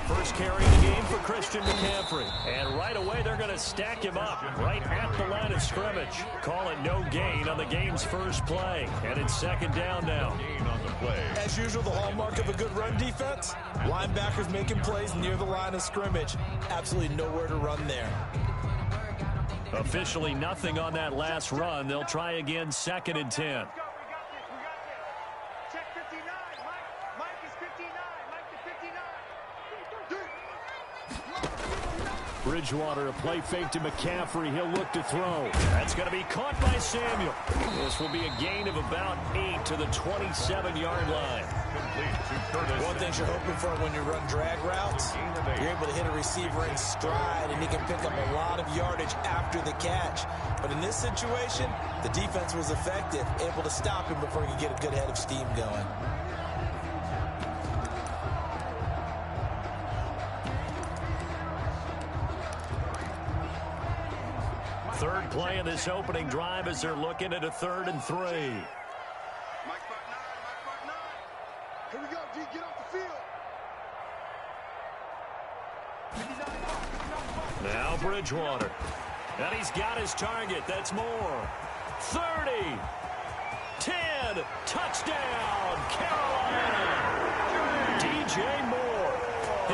First carry of the game for Christian McCaffrey. And right away, they're going to stack him up right at the line of scrimmage. Call it no gain on the game's first play. And it's second down now. As usual, the hallmark of a good run defense, linebackers making plays near the line of scrimmage. Absolutely nowhere to run there. Officially nothing on that last run. They'll try again, 2nd and 10. Bridgewater, a play fake to McCaffrey. He'll look to throw. That's going to be caught by Samuel. This will be a gain of about 8 to the 27-yard line. One thing you're hoping for when you run drag routes, you're able to hit a receiver in stride, and he can pick up a lot of yardage after the catch. But in this situation, the defense was effective, able to stop him before he could get a good head of steam going. Third play of this opening drive as they're looking at a 3rd and 3. Here we go, D. Get off the field. Now Bridgewater. And he's got his target. That's more. 30. 10. Touchdown, Carolina. DJ Moore.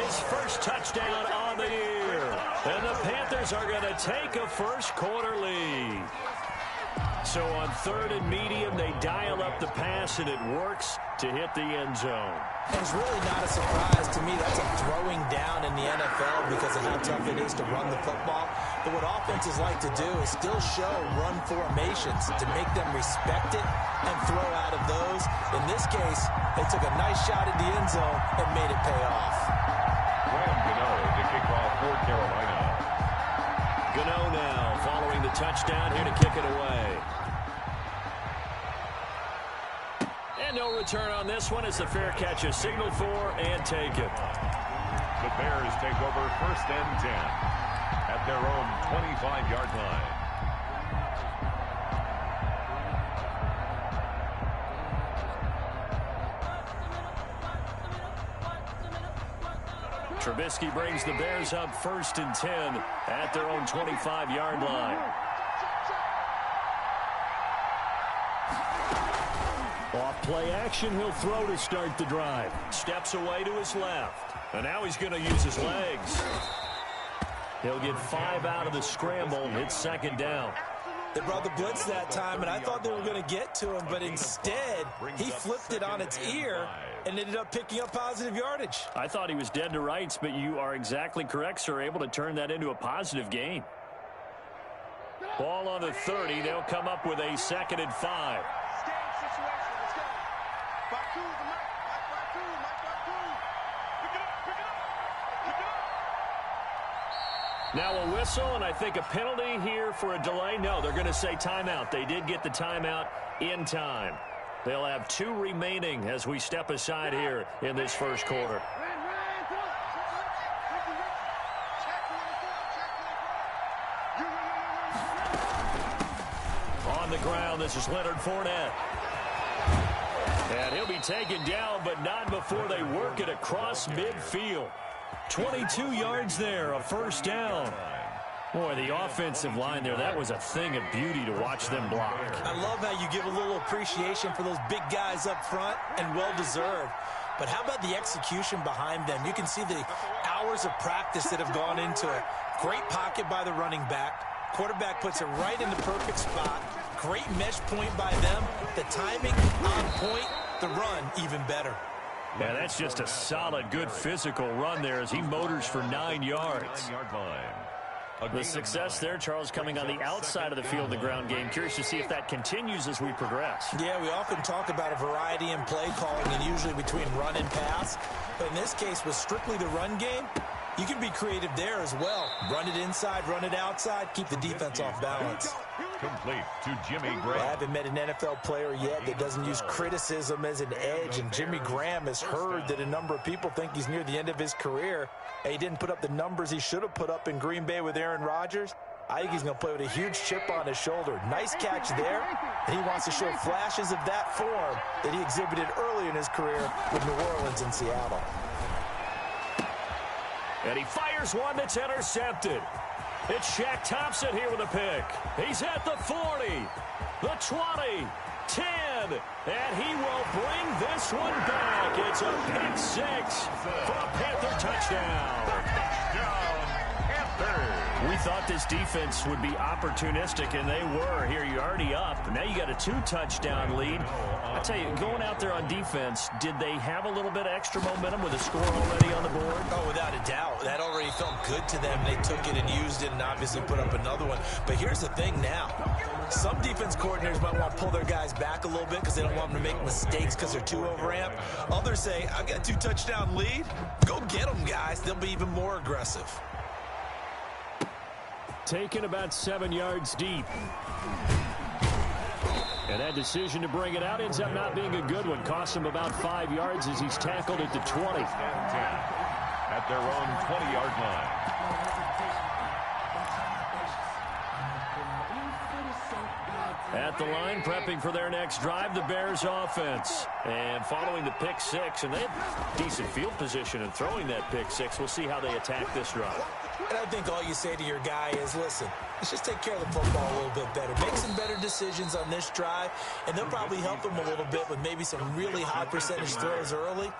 His first touchdown on the year. And the Panthers are going to take a first-quarter lead. So on 3rd and medium, they dial up the pass, and it works to hit the end zone. And it's really not a surprise to me. That's a throwing down in the NFL because of how tough it is to run the football. But what offenses like to do is still show run formations to make them respect it and throw out of those. In this case, they took a nice shot at the end zone and made it pay off. The kickoff for Carolina. Gano now following the touchdown here to kick it away. And no return on this one. It's a fair catch, a signal for, and take it. The Bears take over 1st and 10 at their own 25-yard line. Trubisky brings the Bears up 1st and 10 at their own 25-yard line. Off play action, he'll throw to start the drive. Steps away to his left. And now he's going to use his legs. He'll get 5 out of the scramble. It's 2nd down. They brought the blitz that time, and I thought they were going to get to him, but instead, he flipped it on its ear and ended up picking up positive yardage. I thought he was dead to rights, but you are exactly correct, sir. Able to turn that into a positive gain. Ball on the 30. They'll come up with a 2nd and 5. Now a whistle, and I think a penalty here for a delay. No, they're going to say timeout. They did get the timeout in time. They'll have 2 remaining as we step aside here in this first quarter. On the ground, this is Leonard Fournette. And he'll be taken down, but not before they work it across midfield. 22 yards there, a 1st down. Boy, the offensive line there, that was a thing of beauty to watch them block. I love how you give a little appreciation for those big guys up front, and well-deserved. But how about the execution behind them? You can see the hours of practice that have gone into it. Great pocket by the running back. Quarterback puts it right in the perfect spot. Great mesh point by them. The timing on point. The run even better. Yeah, that's just a solid, good physical run there as he motors for 9 yards. The success there, Charles, coming on the outside of the field, the ground game. Curious to see if that continues as we progress. Yeah, we often talk about a variety in play calling and usually between run and pass. But in this case, with strictly the run game, you can be creative there as well. Run it inside, run it outside, keep the defense off balance. Complete to Jimmy Graham. I haven't met an NFL player yet that doesn't use criticism as an edge, and Jimmy Graham has heard that a number of people think he's near the end of his career. He didn't put up the numbers he should have put up in Green Bay with Aaron Rodgers. I think he's going to play with a huge chip on his shoulder. Nice catch there, and he wants to show flashes of that form that he exhibited early in his career with New Orleans and Seattle. And he fires one that's intercepted. It's Shaq Thompson here with a pick. He's at the 40, the 20, 10, and he will bring this one back. It's a pick six for a Panther touchdown. We thought this defense would be opportunistic, and they were. Here, you're already up. Now you got a 2-touchdown lead. I tell you, going out there on defense, did they have a little bit of extra momentum with a score already on the board? Oh, without a doubt. That already felt good to them. They took it and used it and obviously put up another one. But here's the thing now. Some defense coordinators might want to pull their guys back a little bit because they don't want them to make mistakes because they're too overamped. Others say, I've got a 2-touchdown lead. Go get them, guys. They'll be even more aggressive. Taken about 7 yards deep. And that decision to bring it out ends up not being a good one. Costs him about 5 yards as he's tackled at the 20. At their own 20-yard line. At the line, prepping for their next drive, the Bears offense. And following the pick six, and they have decent field position in throwing that pick six. We'll see how they attack this drive. And I think all you say to your guy is, listen, let's just take care of the football a little bit better. Make some better decisions on this drive, and they'll probably help him a little bit with maybe some really high percentage throws early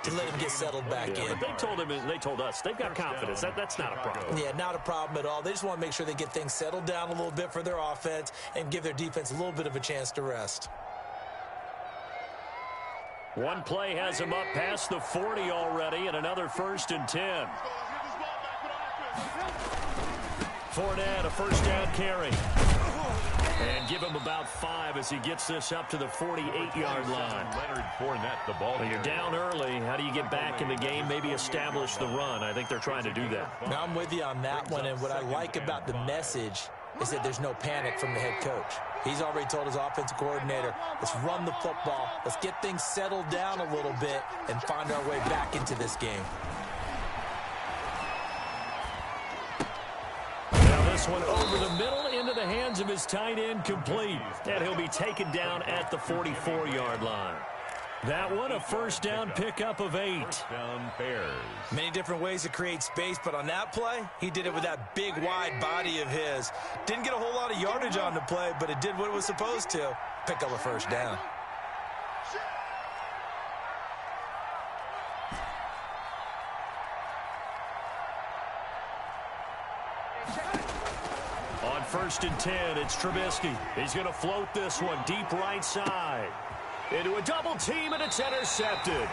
to let him get settled back in. But they told him, and they told us, they've got confidence. That's not a problem. Yeah, not a problem at all. They just want to make sure they get things settled down a little bit for their offense and give their defense a little bit of a chance to rest. One play has him up past the 40 already, and another 1st and 10. Fournette, a first down carry. And give him about 5 as he gets this up to the 48-yard line. Leonard Fournette, the ball. When you're down early, how do you get back in the game, maybe establish the run? I think they're trying to do that. Now, I'm with you on that one, and what I like about the message is that there's no panic from the head coach. He's already told his offensive coordinator, let's run the football, let's get things settled down a little bit and find our way back into this game. This one over the middle into the hands of his tight end, complete. And he'll be taken down at the 44-yard line. That one a first down pickup of 8. Down Bears. Many different ways to create space, but on that play, he did it with that big, wide body of his. Didn't get a whole lot of yardage on the play, but it did what it was supposed to. Pick up a first down. On 1st and 10, it's Trubisky. He's going to float this one deep right side. Into a double team, and it's intercepted.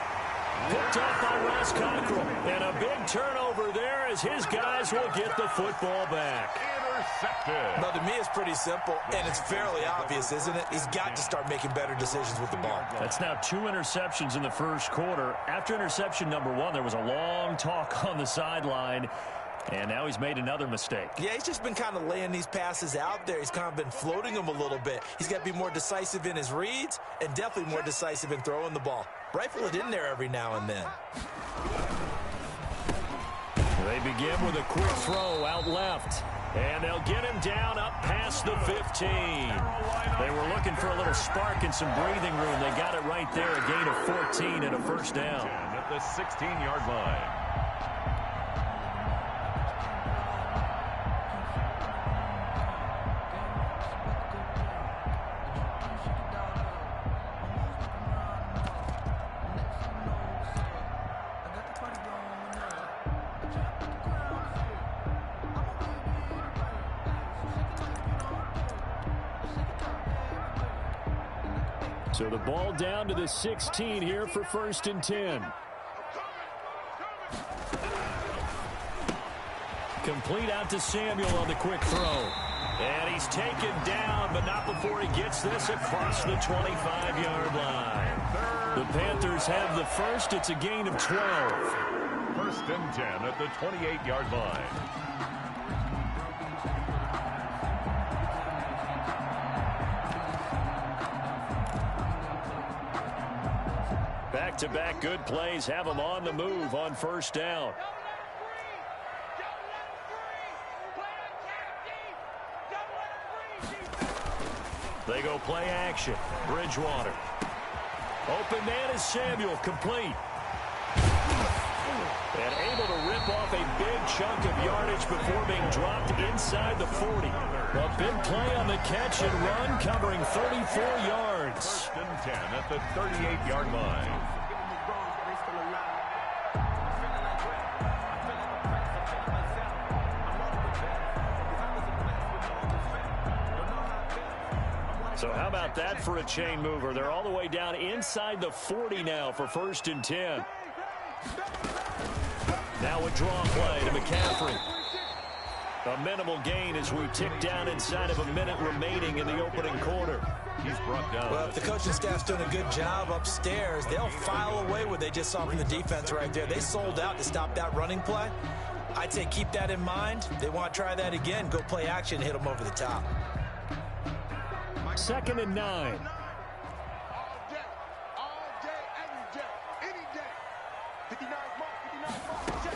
Picked up by Ross Cockrell. And a big turnover there as his guys will get the football back. Intercepted. Now, to me, it's pretty simple, and it's fairly obvious, isn't it? He's got to start making better decisions with the ball. That's now 2 interceptions in the first quarter. After interception number 1, there was a long talk on the sideline. And now he's made another mistake. Yeah, he's just been kind of laying these passes out there. He's kind of been floating them a little bit. He's got to be more decisive in his reads and definitely more decisive in throwing the ball. Rifle it in there every now and then. They begin with a quick throw out left. And they'll get him down up past the 15. They were looking for a little spark and some breathing room. They got it right there, a gain of 14 and a first down. At the 16-yard line. So the ball down to the 16 here for 1st and 10. Complete out to Samuel on the quick throw. And he's taken down, but not before he gets this across the 25-yard line. The Panthers have the first. It's a gain of 12. 1st and 10 at the 28-yard line. Back-to-back good plays have them on the move on 1st down. They go play action. Bridgewater. Open man is Samuel, complete. And able to rip off a big chunk of yardage before being dropped inside the 40. A big play on the catch and run, covering 34 yards. 1st and 10 at the 38-yard line. So how about that for a chain mover? They're all the way down inside the 40 now for 1st and 10. Now a draw play to McCaffrey. A minimal gain as we tick down inside of a minute remaining in the opening quarter. He's brought down. Well, if the coaching staff's doing a good job upstairs, they'll file away what they just saw from the defense right there. They sold out to stop that running play. I'd say keep that in mind. They want to try that again. Go play action, hit them over the top. 2nd and 9. All day, every day, any day. 59 mark, check.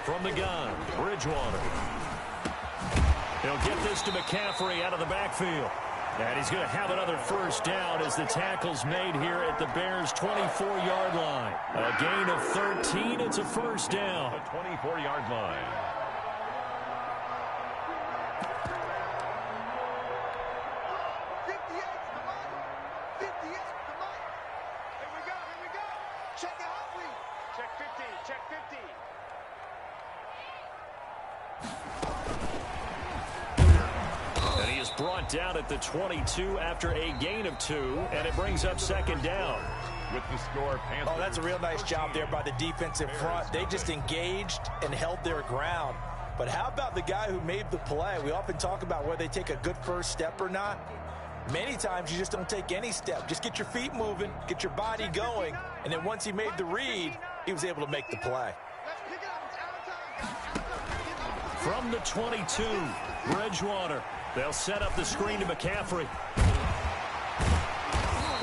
From the gun, Bridgewater. He'll get this to McCaffrey out of the backfield. And he's going to have another 1st down as the tackle's made here at the Bears' 24-yard line. A gain of 13. It's a 1st down. The 24-yard line. Brought down at the 22 after a gain of 2, and it brings up 2nd down. With the score, Panthers. Oh, that's a real nice job there by the defensive front. They just engaged and held their ground. But how about the guy who made the play? We often talk about whether they take a good first step or not. Many times you just don't take any step. Just get your feet moving, get your body going, and then once he made the read, he was able to make the play. From the 22, Bridgewater. They'll set up the screen to McCaffrey.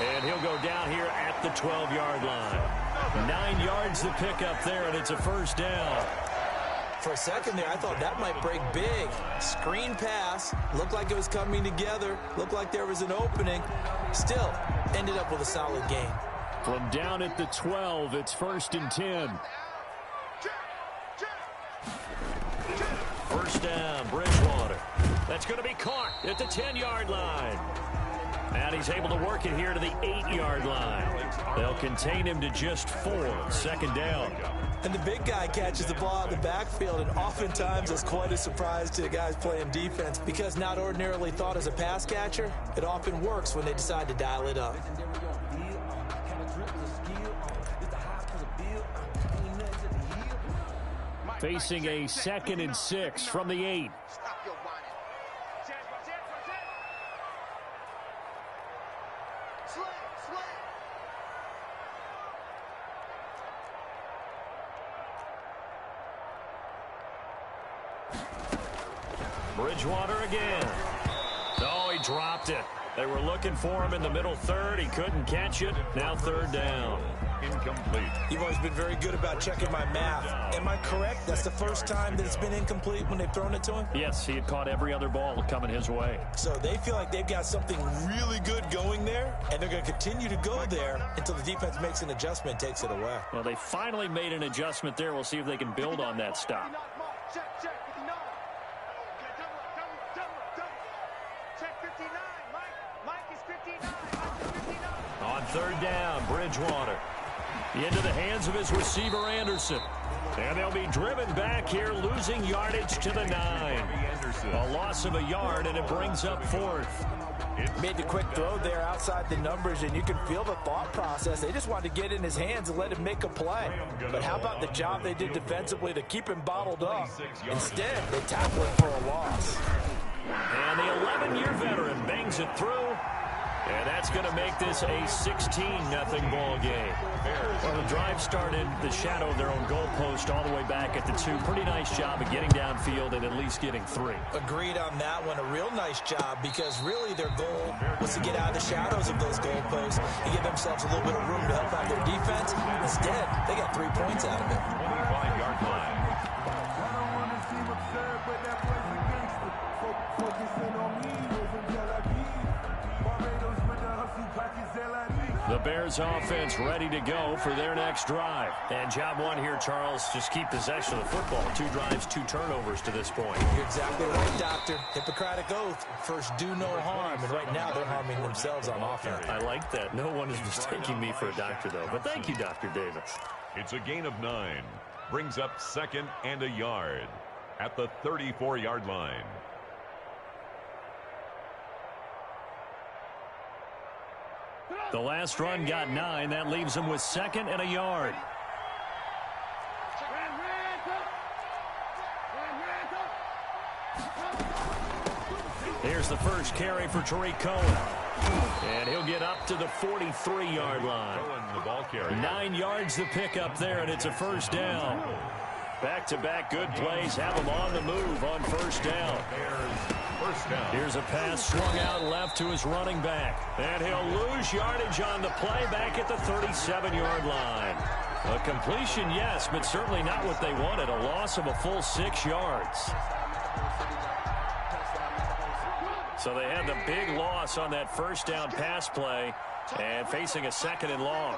And he'll go down here at the 12-yard line. 9 yards to pick up there, and it's a 1st down. For a second there, I thought that might break big. Screen pass. Looked like it was coming together. Looked like there was an opening. Still, ended up with a solid gain. From down at the 12, it's 1st and 10. 1st down, Bridgewater. That's going to be caught at the 10-yard line. And he's able to work it here to the 8-yard line. They'll contain him to just 4. 2nd down. And the big guy catches the ball out of the backfield, and oftentimes it's quite a surprise to the guys playing defense because not ordinarily thought as a pass catcher, it often works when they decide to dial it up. Facing a 2nd and 6 from the 8. Bridgewater again. Oh, he dropped it. They were looking for him in the middle third. He couldn't catch it. Now 3rd down. Incomplete. You've always been very good about checking my math. Am I correct? That's the first time that it's been incomplete when they've thrown it to him? Yes, he had caught every other ball coming his way. So they feel like they've got something really good going there, and they're going to continue to go there until the defense makes an adjustment and takes it away. Well, they finally made an adjustment there. We'll see if they can build on that stop. On 3rd down, Bridgewater. Into the hands of his receiver, Anderson. And they'll be driven back here, losing yardage to the 9. A loss of a yard, and it brings up 4th. Made the quick throw there outside the numbers, and you can feel the thought process. They just wanted to get in his hands and let him make a play. But how about the job they did defensively to keep him bottled up? Instead, they tackled him for a loss. And the 11-year veteran bangs it through. And that's going to make this a 16-0 ball game. Well, the drive started the shadow of their own goalpost all the way back at the 2. Pretty nice job of getting downfield and at least getting 3. Agreed on that one. A real nice job because really their goal was to get out of the shadows of those goalposts and give themselves a little bit of room to help out their defense. Instead, they got 3 points out of it. 25-yard line. I don't want to see absurd, but that was a gangster. Focusing on me was The Bears offense ready to go for their next drive. And job one here, Charles, just keep possession of the football. 2 drives, 2 turnovers to this point. You're exactly right, Doctor. Hippocratic oath. First, do no harm. And right now, they're harming themselves on offense. I like that. No one is mistaking me for a doctor, though. But thank you, Dr. Davis. It's a gain of 9. Brings up 2nd and a yard at the 34-yard line. The last run got 9. That leaves him with 2nd and a yard. Here's the first carry for Tariq Cohen. And he'll get up to the 43-yard line. The ball carrier. 9 yards to pick up there, and it's a first down. Back-to-back good plays have him on the move on first down. First down. Here's a pass swung out left to his running back. And he'll lose yardage on the play back at the 37-yard line. A completion, yes, but certainly not what they wanted. A loss of a full 6 yards. So they had the big loss on that first down pass play and facing a 2nd and long.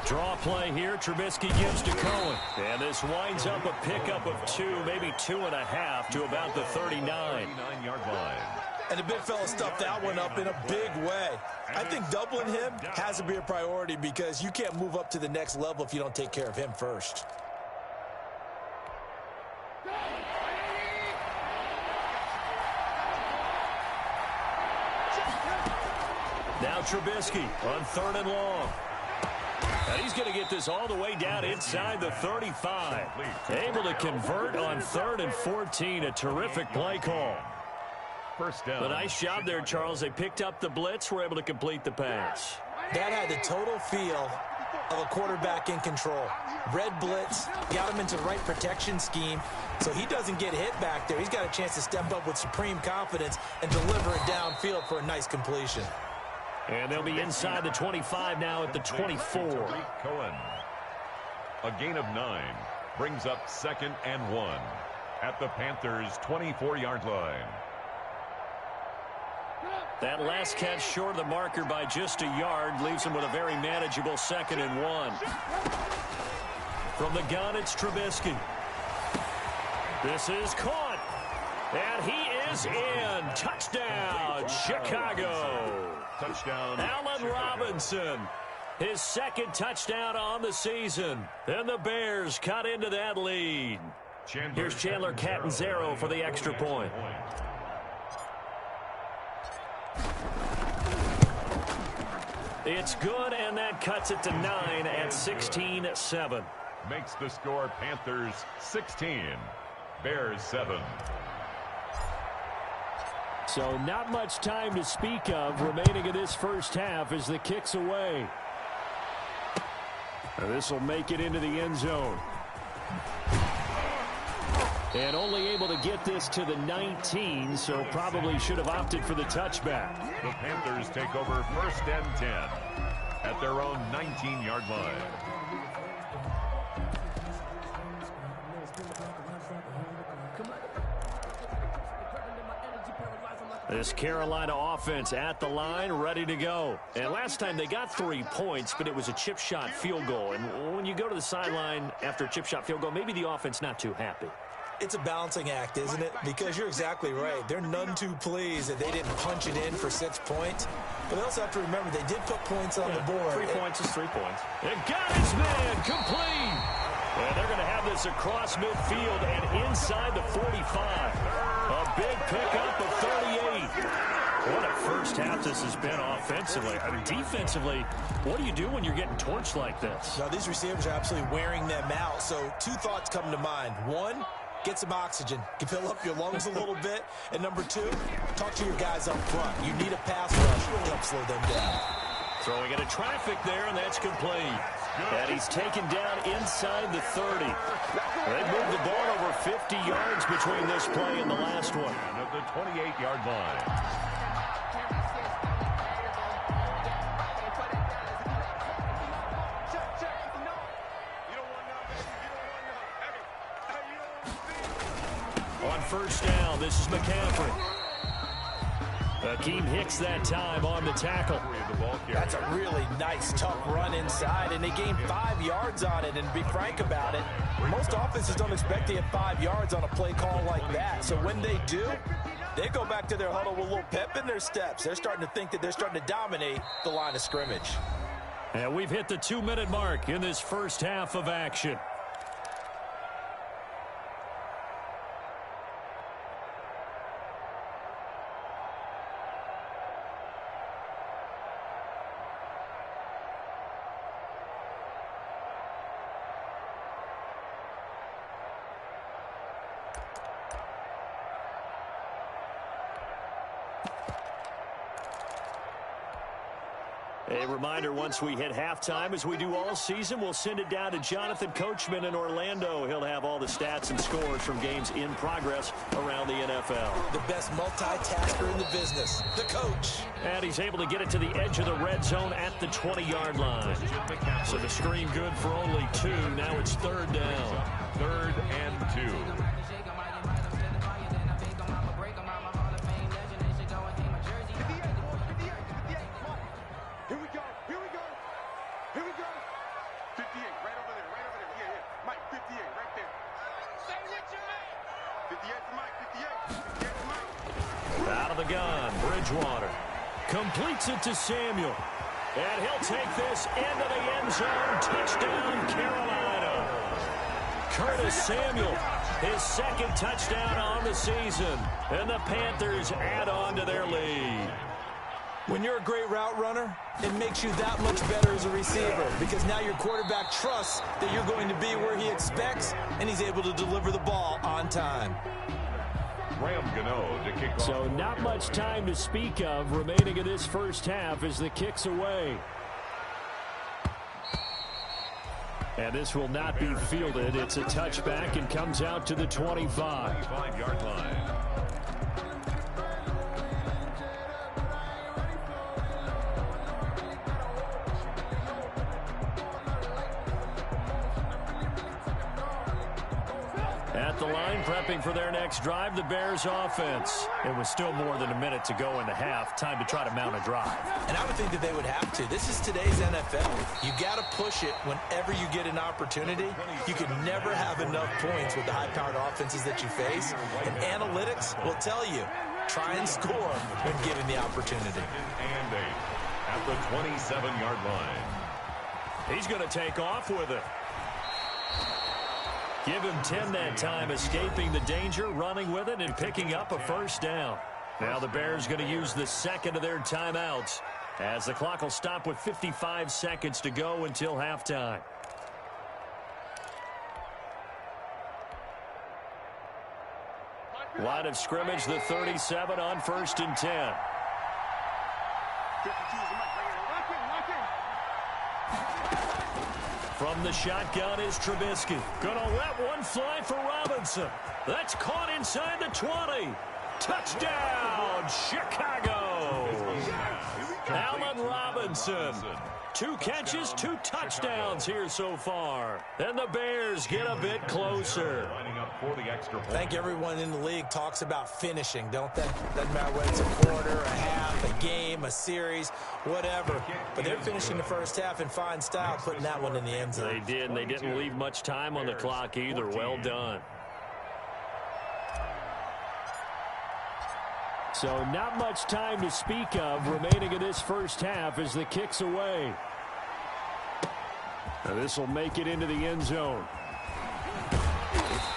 Draw play here. Trubisky gives to Cohen. And this winds up a pickup of 2, maybe 2.5 to about the 39-yard line. And the big fella stuffed that one up in a big way. I think doubling him has to be a priority because you can't move up to the next level if you don't take care of him first. Now Trubisky on 3rd and long. And he's going to get this all the way down inside the 35. Able to convert on 3rd and 14. A terrific play call. First down. A nice job there, Charles. They picked up the blitz, were able to complete the pass. That had the total feel of a quarterback in control. Red blitz, got him into the right protection scheme, so he doesn't get hit back there. He's got a chance to step up with supreme confidence and deliver it downfield for a nice completion. And they'll be inside the 25 now at the 24. Cohen. A gain of 9 brings up 2nd and 1 at the Panthers' 24-yard line. That last catch short of the marker by just a yard leaves him with a very manageable 2nd and 1. From the gun, it's Trubisky. This is caught. And he is in. Touchdown, Chicago. Touchdown, Allen Robinson. His 2nd touchdown on the season. And the Bears cut into that lead. Here's Chandler Catanzaro for the extra point. It's good, and that cuts it to 9 at 16-7. Makes the score Panthers 16, Bears 7. So not much time to speak of remaining in this first half as the kick's away. This will make it into the end zone. And only able to get this to the 19, so probably should have opted for the touchback. The Panthers take over 1st and 10 at their own 19-yard line. This Carolina offense at the line, ready to go. And last time they got 3 points, but it was a chip shot field goal. And when you go to the sideline after a chip shot field goal, maybe the offense not too happy. It's a balancing act, isn't it? Because you're exactly right. They're none too pleased that they didn't punch it in for 6 points. But they also have to remember they did put points on the board. 3 points is 3 points. And got his man complete. And they're going to have this across midfield and inside the 45. A big pickup of 38. What a first half this has been offensively. I mean, defensively, what do you do when you're getting torched like this? Now, these receivers are absolutely wearing them out. So 2 thoughts come to mind. 1, get some oxygen. Fill up your lungs a little bit. And number 2, talk to your guys up front. You need a pass rush. Really help slow them down. Throwing into traffic there, and that's complete. And he's taken down inside the 30. They moved the ball over 50 yards between this play and the last one. At the 28-yard line. first down. This is McCaffrey. Akeem Hicks that time on the tackle. That's a really nice, tough run inside, and they gained 5 yards on it. And to be frank about it, most offenses don't expect to get 5 yards on a play call like that. So when they do, they go back to their huddle with a little pep in their steps. They're starting to think that they're starting to dominate the line of scrimmage. And we've hit the 2-minute mark in this first half of action. A reminder, once we hit halftime, as we do all season, we'll send it down to Jonathan Coachman in Orlando. He'll have all the stats and scores from games in progress around the NFL. The best multitasker in the business, the coach. And he's able to get it to the edge of the red zone at the 20-yard line. So the screen good for only 2. Now it's 3rd down. 3rd and 2. Out of the gun, Bridgewater completes it to Samuel. And he'll take this into the end zone. Touchdown, Carolina. Curtis Samuel, his 2nd touchdown on the season. And the Panthers add on to their lead. When you're a great route runner, it makes you that much better as a receiver because now your quarterback trusts that you're going to be where he expects, and he's able to deliver the ball on time. To kick off. So not much time to speak of remaining in this first half as the kick's away. And this will not be fielded. It's a touchback and comes out to the 25. 25-yard line. At the line, prepping for their next drive, the Bears offense. It was still more than a minute to go in the half. Time to try to mount a drive. And I would think that they would have to. This is today's NFL. You got to push it whenever you get an opportunity. You can never have enough points with the high-powered offenses that you face. And analytics will tell you, try and score when given the opportunity. And 8 at the 27-yard line. He's going to take off with it. Give him 10 that time, escaping the danger, running with it, and picking up a first down. Now the Bears going to use the 2nd of their timeouts as the clock will stop with 55 seconds to go until halftime. Line of scrimmage, the 37 on 1st and 10. From the shotgun is Trubisky. Gonna let one fly for Robinson. That's caught inside the 20. Touchdown, Chicago. Allen Robinson. 2 catches, 2 touchdowns here so far. And the Bears get a bit closer. I think everyone in the league talks about finishing, don't they? Doesn't matter whether it's a quarter, a half, a game, a series, whatever. But they're finishing the first half in fine style, putting that one in the end zone. They did, and they didn't leave much time on the clock either. Well done. So not much time to speak of remaining in this first half as the kick's away. Now this will make it into the end zone.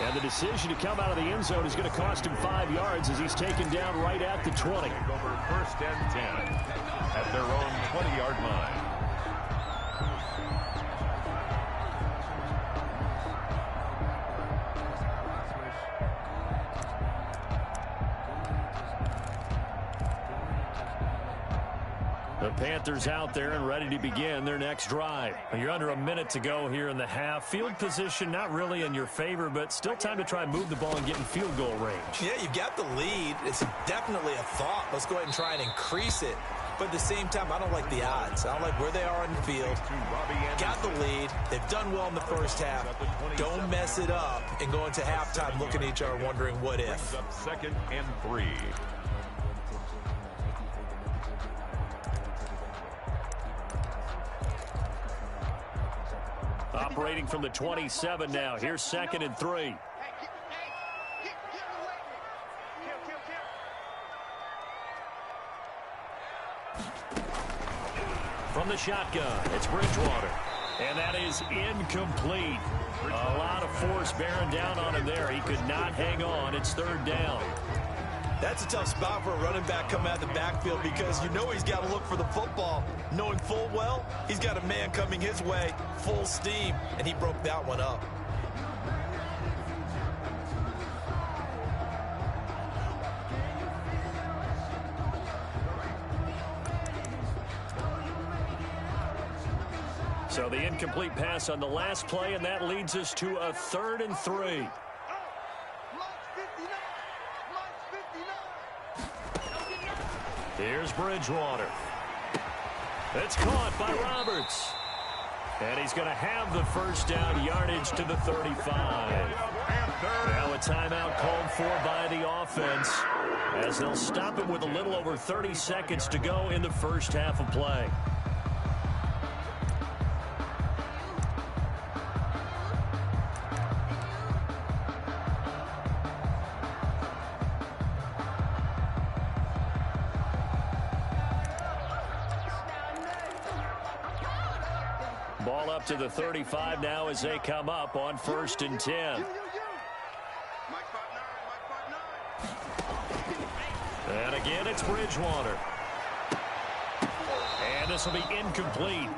And the decision to come out of the end zone is going to cost him 5 yards as he's taken down right at the 20. Over 1st and 10 at their own 20-yard line. The Panthers out there and ready to begin their next drive. You're under a minute to go here in the half. Field position not really in your favor, but still time to try and move the ball and get in field goal range. Yeah, you've got the lead. It's definitely a thought. Let's go ahead and try and increase it. But at the same time, I don't like the odds. I don't like where they are on the field. Got the lead. They've done well in the first half. Don't mess it up and go into halftime looking at each other wondering what if. Second and 3. Operating from the 27 now. Here's second and 3. From the shotgun, it's Bridgewater. And that is incomplete. A lot of force bearing down on him there. He could not hang on. It's third down. That's a tough spot for a running back coming out of the backfield because you know he's got to look for the football, knowing full well he's got a man coming his way, full steam, and he broke that one up. So the incomplete pass on the last play, and that leads us to a 3rd and 3. Here's Bridgewater. It's caught by Roberts. And he's going to have the first down, yardage to the 35. Now a timeout called for by the offense as they'll stop it with a little over 30 seconds to go in the first half of play. Ball up to the 35 now as they come up on 1st and 10. And again, it's Bridgewater. And this will be incomplete.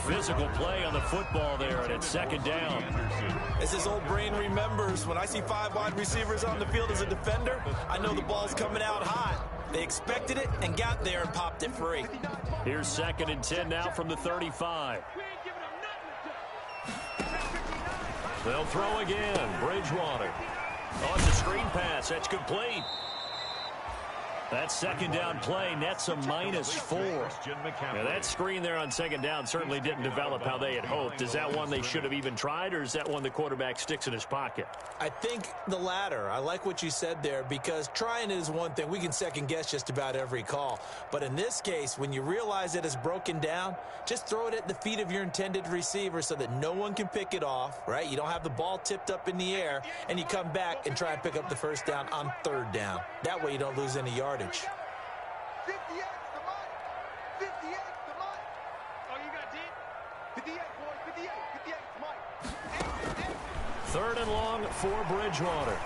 Physical play on the football there, and it's 2nd down. As his old brain remembers, when I see 5 wide receivers on the field as a defender, I know the ball's coming out hot. They expected it and got there and popped it free. Here's 2nd and 10 now from the 35. They'll throw again. Bridgewater. Oh, it's a screen pass. That's complete. That 2nd down play nets a -4. Now, that screen there on 2nd down certainly didn't develop how they had hoped. Is that one they should have even tried, or is that one the quarterback sticks in his pocket? I think the latter. I like what you said there because trying is one thing. We can second guess just about every call. But in this case, when you realize that it's broken down, just throw it at the feet of your intended receiver so that no one can pick it off, right? You don't have the ball tipped up in the air, and you come back and try and pick up the first down on 3rd down. That way you don't lose any yardage. 58's the money. 58's the money. Oh, you got deep? 58, boys. 58. 58's the money. 3rd and long for Bridgewater.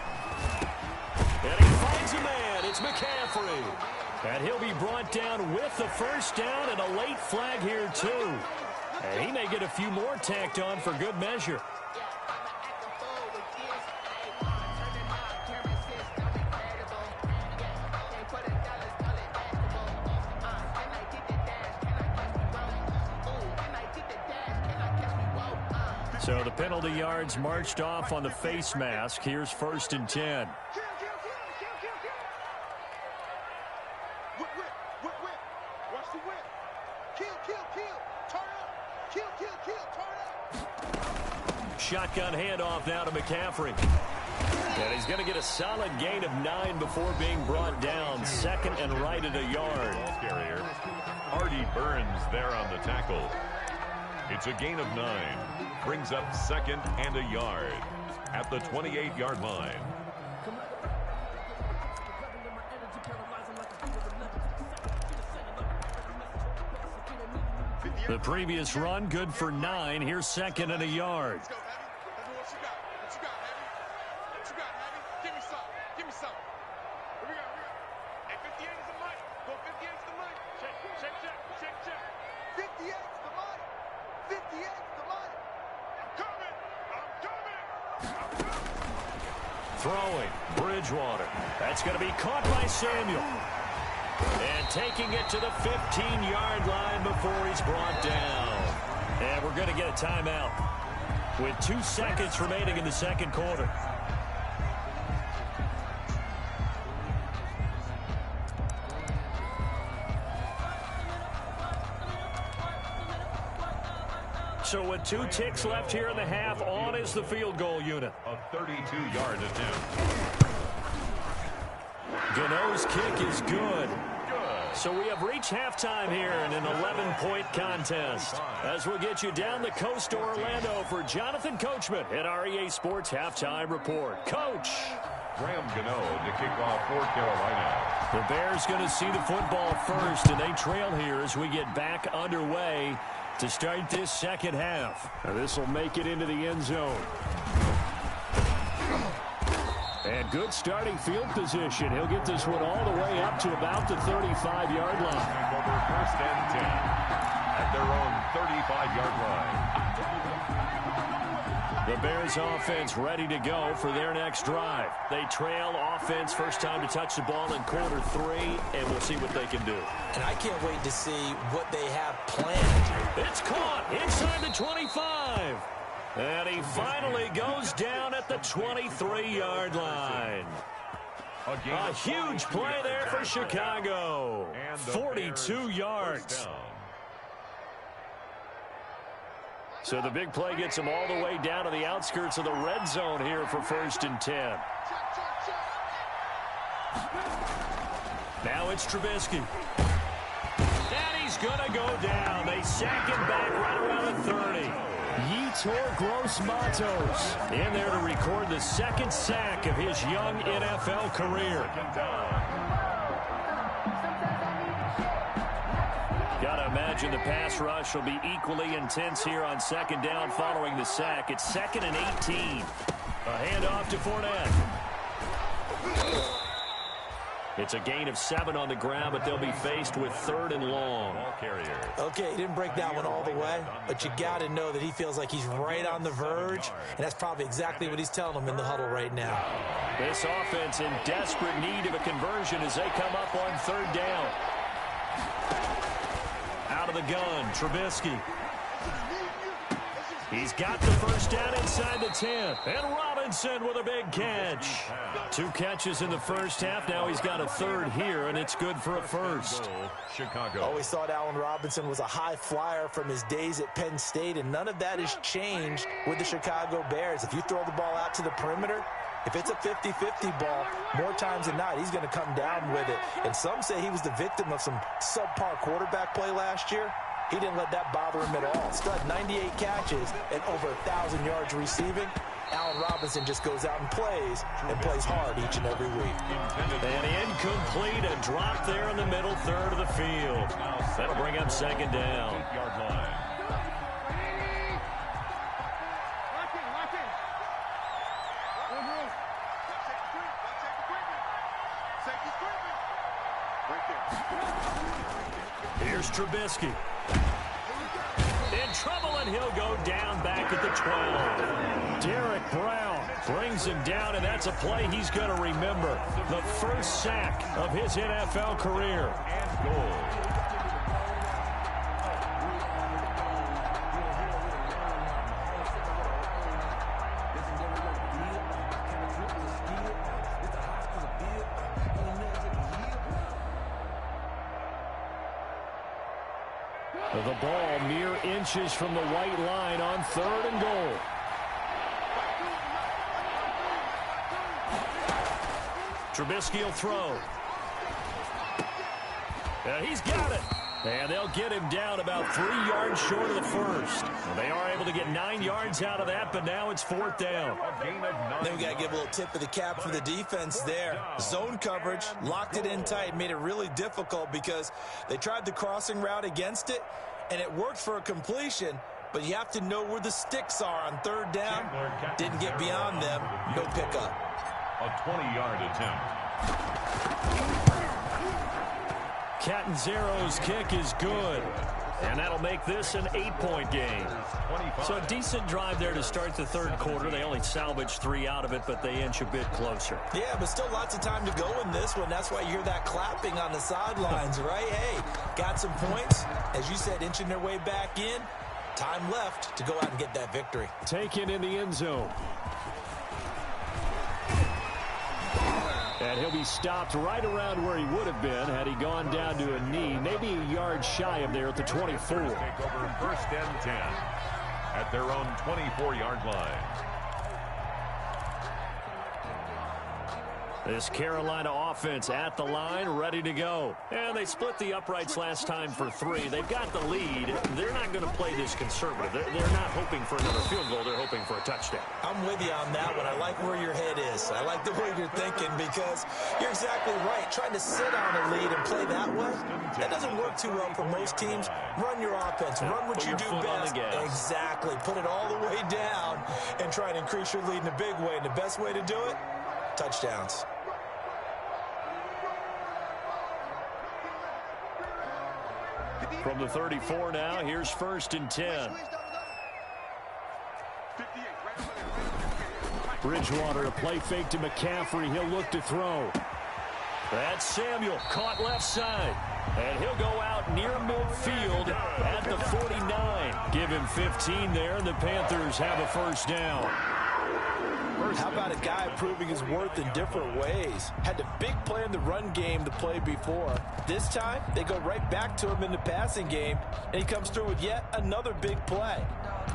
And he finds a man. It's McCaffrey. And he'll be brought down with the first down and a late flag here, too. And he may get a few more tacked on for good measure. So the penalty yards marched off on the face mask. Here's 1st and 10. Whip. Watch the whip. Kill. Turn up. Kill. Turn up. Shotgun handoff now to McCaffrey. And he's going to get a solid gain of 9 before being brought down. 2nd and right at a yard. Carrier. Artie Burns there on the tackle. It's a gain of 9. Brings up 2nd and a yard at the 28-yard line. The previous run good for 9. Here's 2nd and a yard. Let's go, Heavy. What you got, Heavy? What you got, Heavy? Give me some. Here we go. Hey, 58 is the money. Go, 58 is the money. Check. 58 is the money. 58 is the money. I'm coming. Throwing. Bridgewater. That's going to be caught by Samuel. And taking it to the 15-yard line before he's brought down. And we're going to get a timeout with 2 seconds remaining in the 2nd quarter. So with 2 ticks left here in the half, on is the field goal unit. A 32-yard attempt. Gano's kick is good. So we have reached halftime here in an 11-point contest. As we'll get you down the coast to Orlando for Jonathan Coachman at our EA Sports Halftime Report. Coach. Graham Gano to kick off for Carolina. The Bears going to see the football first, and they trail here as we get back underway to start this second half. Now this will make it into the end zone. And good starting field position. He'll get this one all the way up to about the 35-yard line. Over first and 10 at their own 35-yard line. The Bears offense ready to go for their next drive. They trail offense, first time to touch the ball in quarter 3, and we'll see what they can do. And I can't wait to see what they have planned. It's caught inside the 25. And he finally goes down at the 23-yard line. A huge play there for Chicago. 42 yards. So the big play gets him all the way down to the outskirts of the red zone here for first and 10. Now it's Trubisky. And he's going to go down. They sack him back right around the 30. Yetur Gross-Matos in there to record the second sack of his young NFL career. Gotta imagine the pass rush will be equally intense here on second down following the sack. It's 2nd and 18. A handoff to Fournette. It's a gain of 7 on the ground, but they'll be faced with 3rd and long. Okay, he didn't break that one all the way, but you got to know that he feels like he's right on the verge, and that's probably exactly what he's telling them in the huddle right now. This offense in desperate need of a conversion as they come up on 3rd down. Out of the gun, Trubisky. He's got the first down inside the 10. And Robinson with a big catch. 2 catches in the first half. Now he's got a 3rd here, and it's good for a first. Chicago. Always thought Allen Robinson was a high flyer from his days at Penn State, and none of that has changed with the Chicago Bears. If you throw the ball out to the perimeter, if it's a 50-50 ball, more times than not, he's going to come down with it. And some say he was the victim of some subpar quarterback play last year. He didn't let that bother him at all. Stud 98 catches and over 1,000 yards receiving. Allen Robinson just goes out and plays hard each and every week. And incomplete, a drop there in the middle third of the field. That'll bring up second down. Here's Trubisky. In trouble, and he'll go down back at the 12. Derek Brown brings him down, and that's a play he's going to remember. The first sack of his NFL career. And goal. The ball mere inches from the white line on 3rd and goal. Trubisky will throw. He's got it. And they'll get him down about 3 yards short of the first. They are able to get 9 yards out of that, but now it's 4th down. Then we got to give a little tip of the cap for the defense there. Zone coverage, locked it in tight, made it really difficult because they tried the crossing route against it, and it worked for a completion, but you have to know where the sticks are on 3rd down. Didn't get beyond them. No pickup. A 20-yard attempt. Catanzaro's kick is good. And that'll make this an 8-point game. So a decent drive there to start the 3rd quarter. They only salvaged 3 out of it, but they inch a bit closer. Yeah, but still lots of time to go in this one. That's why you hear that clapping on the sidelines, right? Hey, got some points. As you said, inching their way back in. Time left to go out and get that victory. Taken in the end zone. And he'll be stopped right around where he would have been had he gone down to a knee, maybe a yard shy of there at the 24. Take over 1st and 10. at their own 24-yard line. This Carolina offense at the line, ready to go. And they split the uprights last time for 3. They've got the lead. They're not going to play this conservative. They're not hoping for another field goal. They're hoping for a touchdown. I'm with you on that one. I like where your head is. I like the way you're thinking because you're exactly right. Trying to sit on a lead and play that way, that doesn't work too well for most teams. Run your offense. Run what you do best. Exactly. Put it all the way down and try and increase your lead in a big way. And the best way to do it, touchdowns. From the 34 now, here's 1st and 10. Bridgewater, a play fake to McCaffrey. He'll look to throw. That's Samuel, caught left side. And he'll go out near midfield at the 49. Give him 15 there, and the Panthers have a first down. How about a guy proving his worth in different ways? Had the big play in the run game to play before. This time, they go right back to him in the passing game, and he comes through with yet another big play.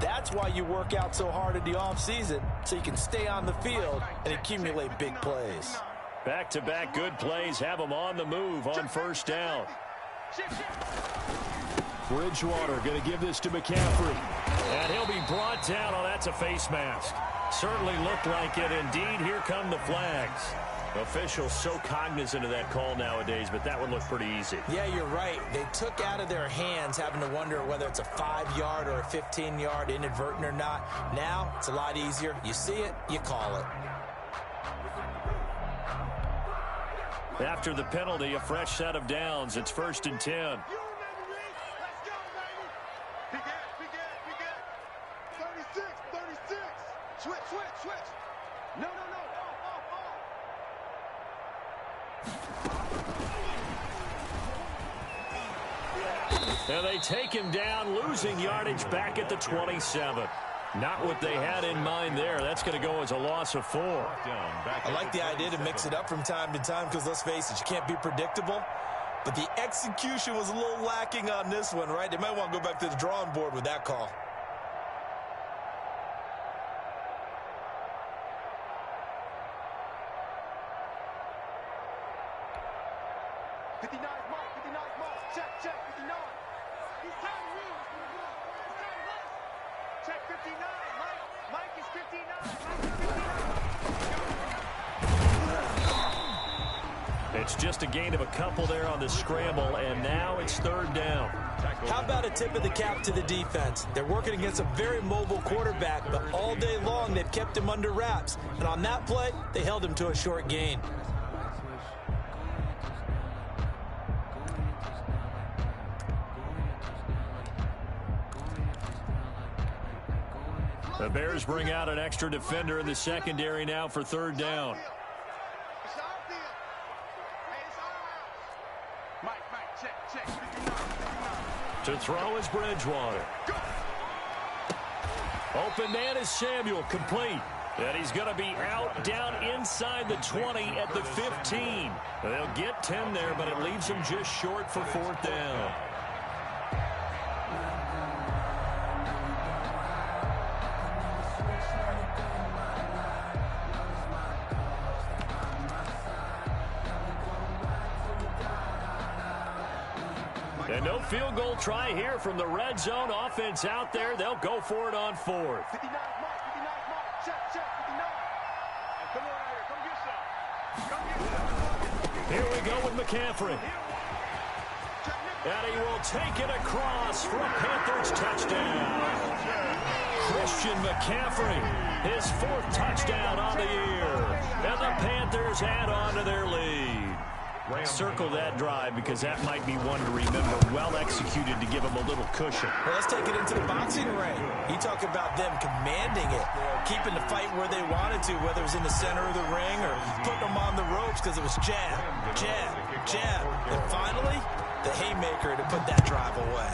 That's why you work out so hard in the offseason, so you can stay on the field and accumulate big plays. Back-to-back good plays have them on the move on first down. Bridgewater going to give this to McCaffrey. And he'll be brought down. Oh, that's a face mask. Certainly looked like it. Indeed, here come the flags. Officials so cognizant of that call nowadays, but that would look pretty easy. Yeah, you're right. They took out of their hands having to wonder whether it's a 5-yard or a 15-yard inadvertent or not. Now, it's a lot easier. You see it, you call it. After the penalty, a fresh set of downs. It's 1st and 10. And they take him down, losing yardage back at the 27. Not what they had in mind there. That's going to go as a loss of 4. I like the idea to mix it up from time to time because, let's face it, you can't be predictable. But the execution was a little lacking on this one, right? They might want to go back to the drawing board with that call. It's just a gain of a couple there on the scramble, and now it's 3rd down. How about a tip of the cap to the defense? They're working against a very mobile quarterback, but all day long they've kept him under wraps. And on that play, they held him to a short gain. The Bears bring out an extra defender in the secondary now for 3rd down. To throw is Bridgewater. Open man is Samuel, complete. And he's going to be out down inside the 20 at the 15. They'll get 10 there, but it leaves them just short for 4th down. And no field goal try here from the red zone offense out there. They'll go for it on 4th. Here we go with McCaffrey. And he will take it across for a Panthers touchdown. Christian McCaffrey, his 4th touchdown on the year. And the Panthers add on to their lead. Circle that drive because that might be one to remember. Well executed to give them a little cushion. Well, let's take it into the boxing ring. You talk about them commanding it, keeping the fight where they wanted to, whether it was in the center of the ring or putting them on the ropes because it was jab, jab, jab. And finally, the haymaker to put that drive away.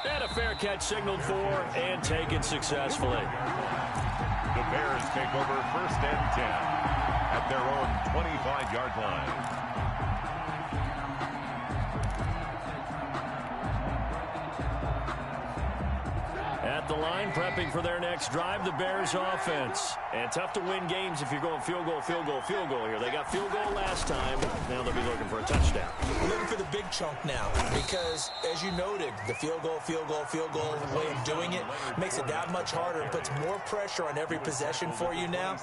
And a fair catch signaled for and taken successfully. The Bears take over 1st and 10 at their own 25-yard line. at the line, prepping for their next drive, the Bears offense. And tough to win games if you're going field goal, field goal, field goal here. They got field goal last time. Now they'll be looking for a touchdown. Looking for the big chunk now because, as you noted, the field goal way of doing it makes it that much harder and puts more pressure on every possession for you now.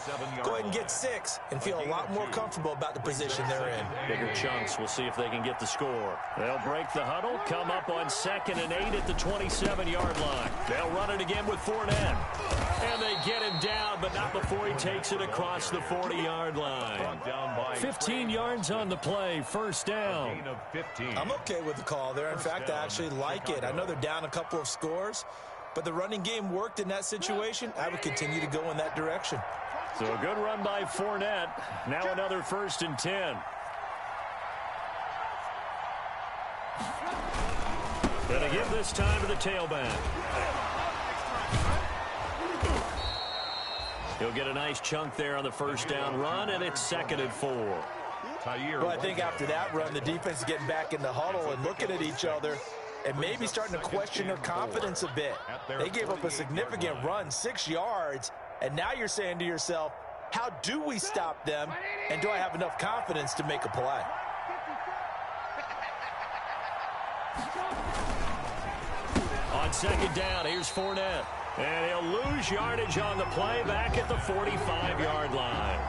Go ahead and get 6 and feel a lot more comfortable about the position they're in. Bigger chunks. We'll see if they can get the score. They'll break the huddle, come up on 2nd and 8 at the 27-yard line. They'll run it again with Fournette. And they get him down, but not before he takes it across the 40-yard line. 15 yards on the play, first down. I'm okay with the call there. In fact, I actually like it. I know they're down a couple of scores, but the running game worked in that situation. I would continue to go in that direction. So a good run by Fournette. Now another 1st and 10. Gonna give this time to the tailback. He'll get a nice chunk there on the first down run, and it's 2nd and 4. Well, I think after that run, the defense is getting back in the huddle and looking at each other and maybe starting to question their confidence a bit. They gave up a significant run, 6 yards, and now you're saying to yourself, how do we stop them, and do I have enough confidence to make a play? On 2nd down, here's Fournette. And he'll lose yardage on the play back at the 45-yard line.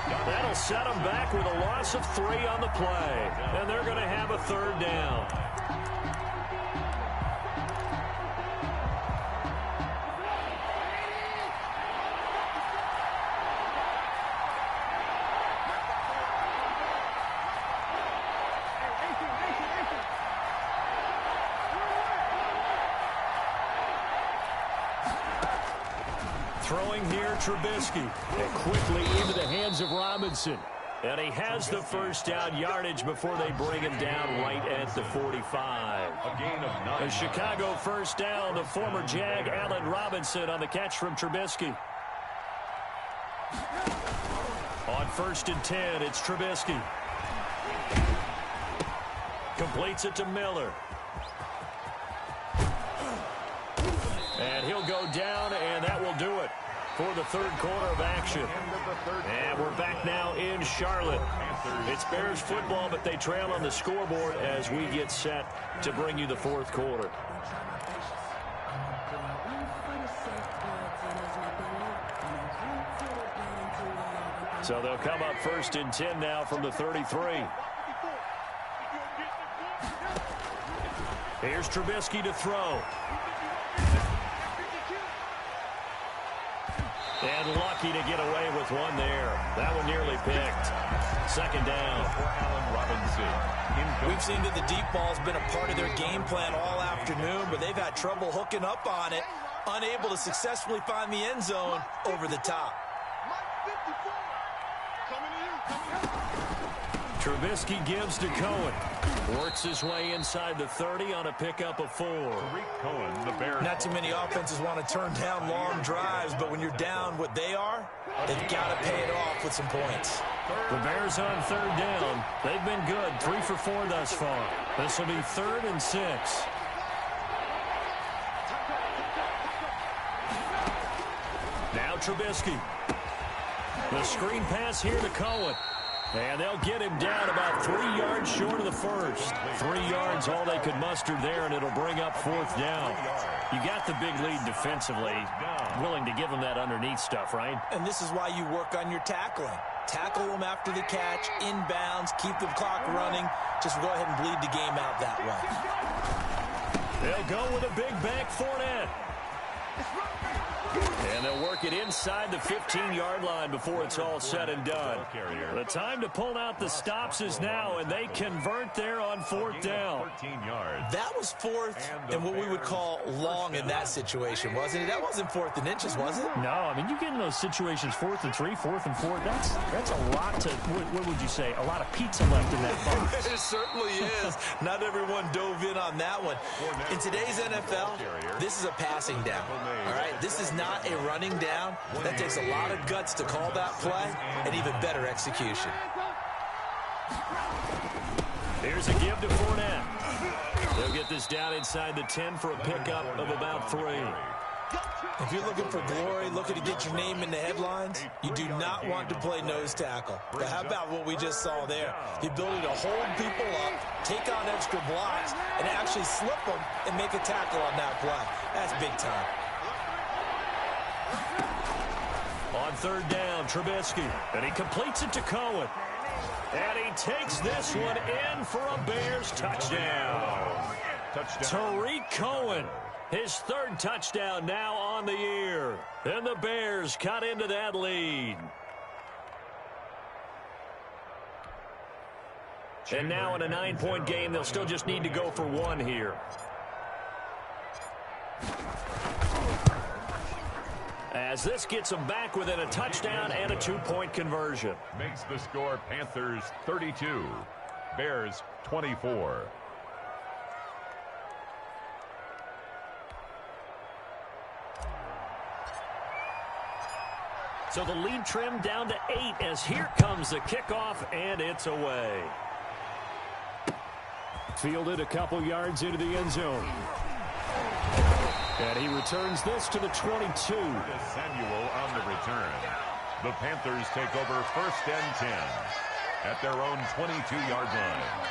That'll set him back with a loss of 3 on the play. And they're going to have a 3rd down. Throwing here, Trubisky. And quickly into the hands of Robinson. And he has the first down yardage before they bring him down right at the 45. A gain of 9. A Chicago first down, the former Jag Allen Robinson on the catch from Trubisky. On 1st and 10, it's Trubisky. Completes it to Miller. And he'll go down, and that will do it for the 3rd quarter of action. And we're back now in Charlotte. It's Bears football, but they trail on the scoreboard as we get set to bring you the 4th quarter. So they'll come up 1st and 10 now from the 33. Here's Trubisky to throw. And lucky to get away with one there. That one nearly picked. 2nd down. We've seen that the deep ball's been a part of their game plan all afternoon, but they've had trouble hooking up on it, unable to successfully find the end zone over the top. Trubisky gives to Cohen. Works his way inside the 30 on a pickup of 4. Not too many offenses want to turn down long drives, but when you're down what they are, they've got to pay it off with some points. The Bears on 3rd down. They've been good, 3 for 4 thus far. This will be 3rd and 6. Now Trubisky. The screen pass here to Cohen. And they'll get him down about 3 yards short of the first. 3 yards, all they could muster there, and it'll bring up 4th down. You got the big lead defensively. Willing to give them that underneath stuff, right? And this is why you work on your tackling. Tackle them after the catch, inbounds, keep the clock running. Just go ahead and bleed the game out that way. They'll go with a big back Fournette. And they'll work it inside the 15-yard line before it's all said and done. The time to pull out the stops is now, and they convert there on 4th down. That was 4th and what we would call long in that situation, wasn't it? That wasn't 4th and inches, was it? No, I mean, you get in those situations 4th and 3, 4th and 4. That's a lot to, what would you say, a lot of pizza left in that box. It certainly is. Not everyone dove in on that one. In today's NFL, this is a passing down, all right? This is not a running down. That takes a lot of guts to call that play and even better execution. Here's a give to Fournette. They'll get this down inside the 10 for a pickup of about 3. If you're looking for glory, looking to get your name in the headlines, you do not want to play nose tackle. But how about what we just saw there? The ability to hold people up, take on extra blocks, and actually slip them and make a tackle on that play. That's big time. On third down, Trubisky, and he completes it to Cohen. And he takes this one in for a Bears touchdown. Tariq Cohen, his third touchdown now on the year. And the Bears cut into that lead. And now in a 9-point game, they'll still just need to go for one here. As this gets them back within a touchdown and a 2-point conversion. Makes the score Panthers 32, Bears 24. So the lead trimmed down to 8 as here comes the kickoff, and it's away. Fielded a couple yards into the end zone. And he returns this to the 22. Samuel on the return. The Panthers take over 1st and 10 at their own 22-yard line.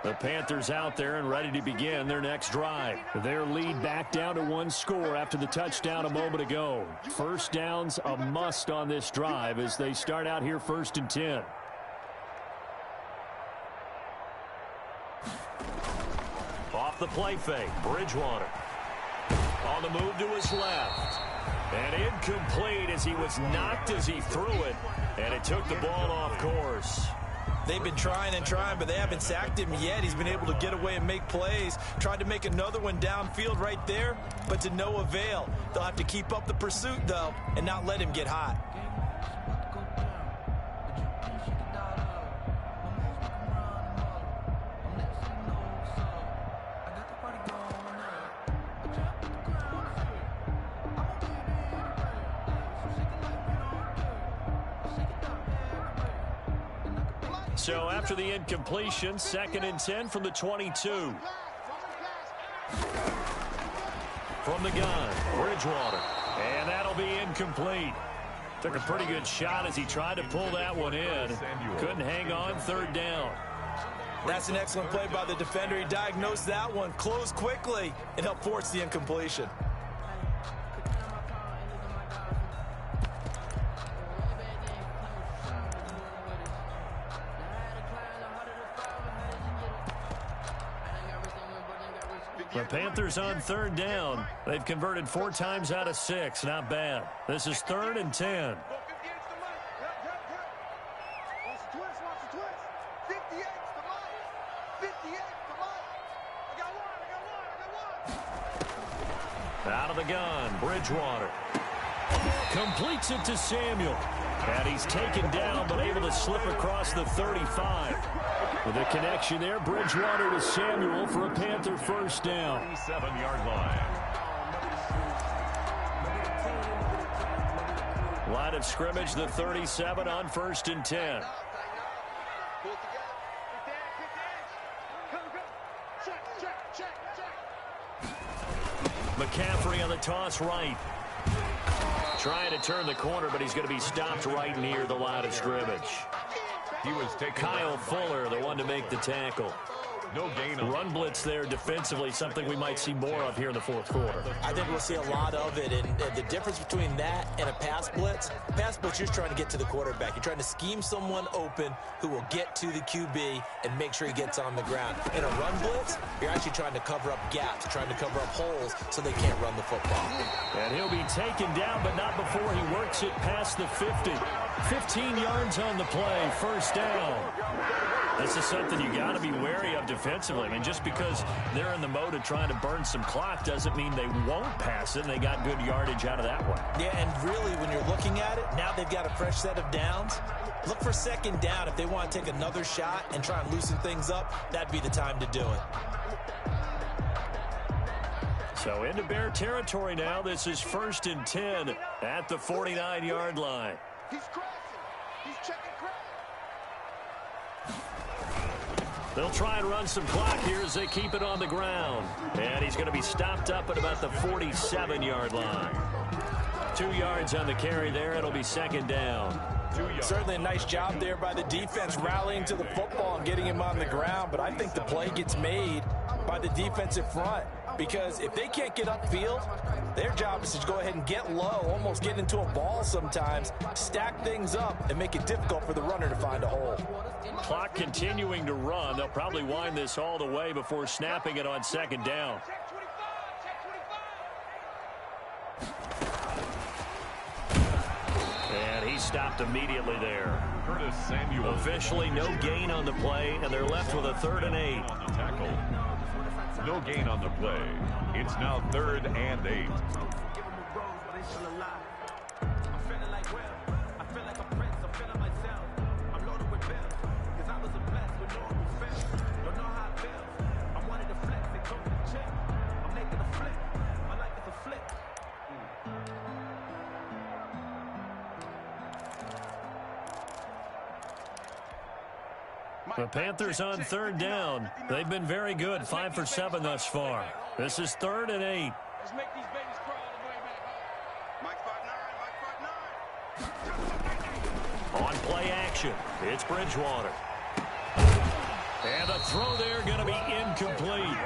The Panthers out there and ready to begin their next drive. Their lead back down to 1 score after the touchdown a moment ago. First down's a must on this drive as they start out here 1st and 10. Off the play fake, Bridgewater. On the move to his left. And incomplete as he was knocked as he threw it. And it took the ball off course. They've been trying and trying, but they haven't sacked him yet. He's been able to get away and make plays. Tried to make another one downfield right there, but to no avail. They'll have to keep up the pursuit, though, and not let him get hot. So after the incompletion, 2nd and 10 from the 22. From the gun, Bridgewater. And that'll be incomplete. Took a pretty good shot as he tried to pull that one in. Couldn't hang on, 3rd down. That's an excellent play by the defender. He diagnosed that one, closed quickly, and helped force the incompletion. The Panthers on 3rd down. They've converted 4 times out of 6. Not bad. This is 3rd and 10. Out of the gun, Bridgewater. Completes it to Samuel. And he's taken down, but able to slip across the 35. With a connection there, Bridgewater to Samuel for a Panther first down. 7-yard line. Line of scrimmage, the 37 on 1st and 10. McCaffrey on the toss right. Trying to turn the corner, but he's going to be stopped right near the line of scrimmage. He was taken Kyle Fuller, the one to make the tackle. No gain. Run blitz there defensively, something we might see more of here in the 4th quarter. I think we'll see a lot of it, and the difference between that and a pass blitz, you're trying to get to the quarterback. You're trying to scheme someone open who will get to the QB and make sure he gets on the ground. In a run blitz, you're actually trying to cover up gaps, trying to cover up holes so they can't run the football. And he'll be taken down, but not before he works it past the 50. 15 yards on the play, first down. This is something you got to be wary of defensively. I mean, just because they're in the mode of trying to burn some clock doesn't mean they won't pass it, and they got good yardage out of that one. Yeah, and really, when you're looking at it, now they've got a fresh set of downs. Look for 2nd down. If they want to take another shot and try and loosen things up, that'd be the time to do it. So into Bear territory now. This is 1st and 10 at the 49-yard line. He's crossing. He's checking crack. They'll try and run some clock here as they keep it on the ground. And he's going to be stopped up at about the 47-yard line. 2 yards on the carry there. It'll be second down. Certainly a nice job there by the defense rallying to the football and getting him on the ground. But I think the play gets made by the defensive front, because if they can't get upfield, their job is to go ahead and get low, almost get into a ball sometimes, stack things up, and make it difficult for the runner to find a hole. Clock continuing to run. They'll probably wind this all the way before snapping it on second down. And he stopped immediately there. Curtis Samuel. Officially no gain on the play, and they're left with a 3rd and 8. On the tackle. No gain on the play. It's now 3rd and 8. The Panthers on 3rd down. They've been very good, 5 for 7 thus far. This is 3rd and 8. Let's make these babies crawl all the way back home. On play action, it's Bridgewater. And the throw there going to be incomplete.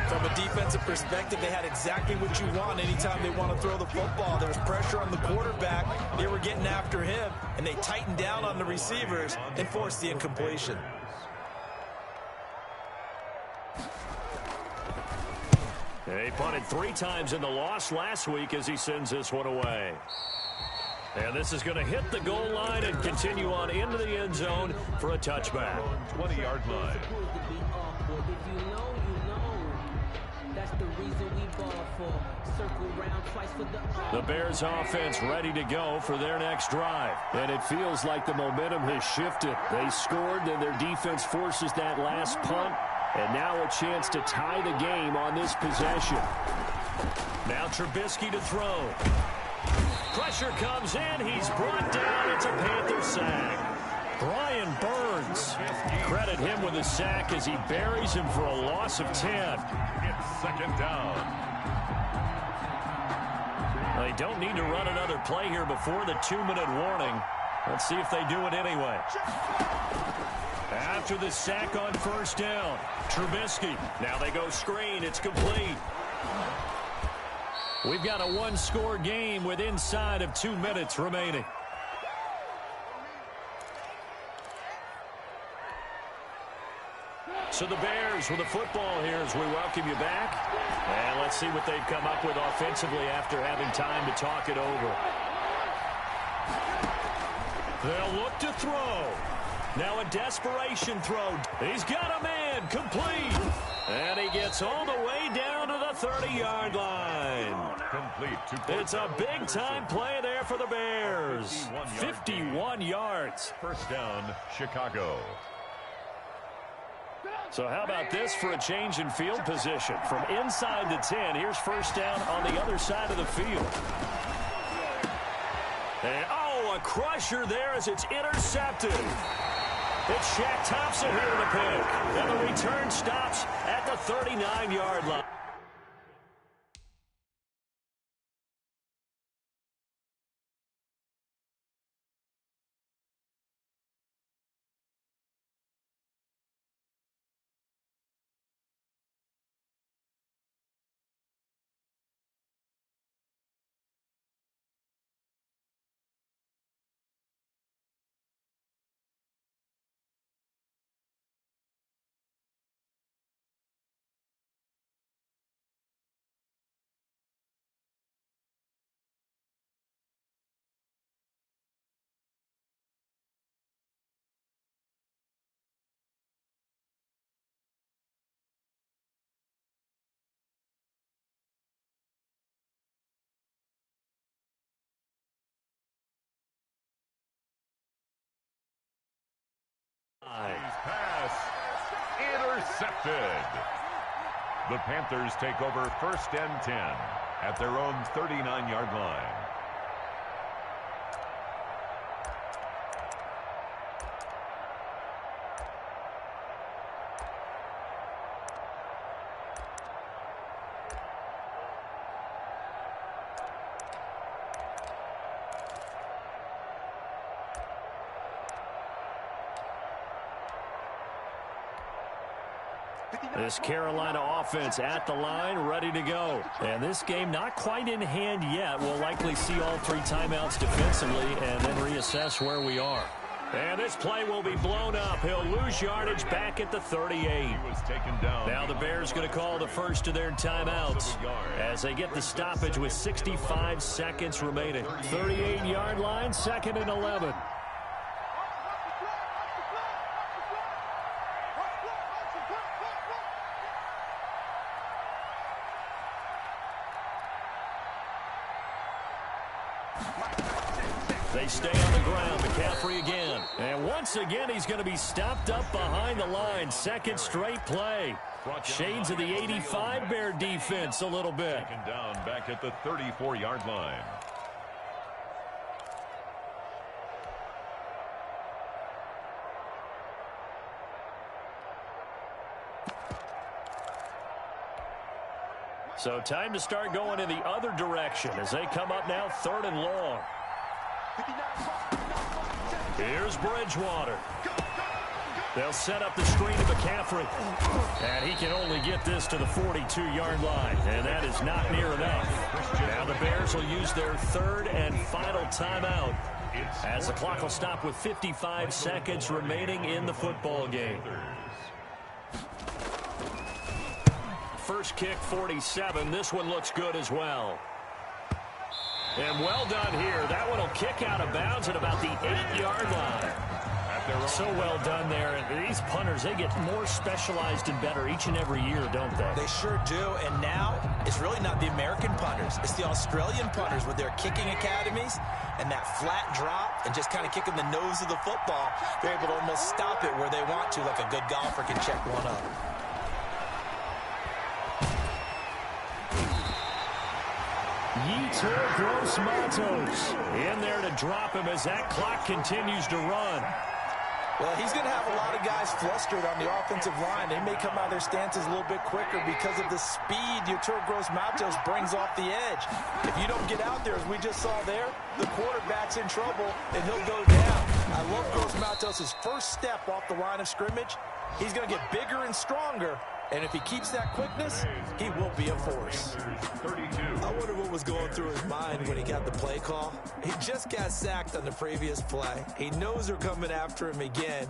From a defensive perspective, they had exactly what you want anytime they want to throw the football. There was pressure on the quarterback. They were getting after him, and they tightened down on the receivers and forced the incompletion. He punted 3 times in the loss last week as he sends this one away. And this is going to hit the goal line and continue on into the end zone for a touchback. 20-yard line. The Bears offense ready to go for their next drive. And it feels like the momentum has shifted. They scored, and their defense forces that last punt. And now a chance to tie the game on this possession. Now Trubisky to throw. Pressure comes in. He's brought down. It's a Panther sack. Brian Burns. Credit him with a sack as he buries him for a loss of 10. It's 2nd down. They don't need to run another play here before the 2-minute warning. Let's see if they do it anyway. After the sack on 1st down, Trubisky. Now they go screen. It's complete. We've got a 1-score game with inside of 2 minutes remaining. So the Bears with the football here as we welcome you back. And let's see what they've come up with offensively after having time to talk it over. They'll look to throw. Now a desperation throw. He's got a man. Complete. And he gets all the way down to the 30-yard line. Complete. It's a big-time play there for the Bears. 51 yards. 1st down, Chicago. So how about this for a change in field position? From inside the 10, here's 1st down on the other side of the field. And, a crusher there as it's intercepted. It's Shaq Thompson here to pick. And the return stops at the 39-yard line. Pass intercepted. The Panthers take over 1st and 10 at their own 39-yard line. This Carolina offense at the line, ready to go. And this game not quite in hand yet. We'll likely see all 3 timeouts defensively and then reassess where we are. And this play will be blown up. He'll lose yardage back at the 38. Now the Bears going to call the first of their timeouts as they get the stoppage with 65 seconds remaining. 38-yard line, 2nd and 11. They stay on the ground. McCaffrey again. And once again, he's going to be stopped up behind the line. 2nd straight play. Shades of the 85 Bear defense a little bit. Taken down back at the 34-yard line. So time to start going in the other direction as they come up now 3rd and long. Here's Bridgewater. They'll set up the screen to McCaffrey. And he can only get this to the 42-yard line. And that is not near enough. Now the Bears will use their 3rd and final timeout as the clock will stop with 55 seconds remaining in the football game. First kick, 47. This one looks good as well. And well done here. That one will kick out of bounds at about the 8-yard line. So well done there. And these punters, they get more specialized and better each and every year, don't they? They sure do. And now it's really not the American punters. It's the Australian punters with their kicking academies and that flat drop and just kind of kicking the nose of the football. They're able to almost stop it where they want to, like a good golfer can check one up. Yetur Gross-Matos in there to drop him as that clock continues to run. Well, he's going to have a lot of guys flustered on the offensive line. They may come out of their stances a little bit quicker because of the speed Yetur Gross-Matos brings off the edge. If you don't get out there, as we just saw there, the quarterback's in trouble, and he'll go down. I love Gross-Matos' first step off the line of scrimmage. He's going to get bigger and stronger, and if he keeps that quickness, he will be a force. I wonder what was going through his mind when he got the play call. He just got sacked on the previous play. He knows they're coming after him again.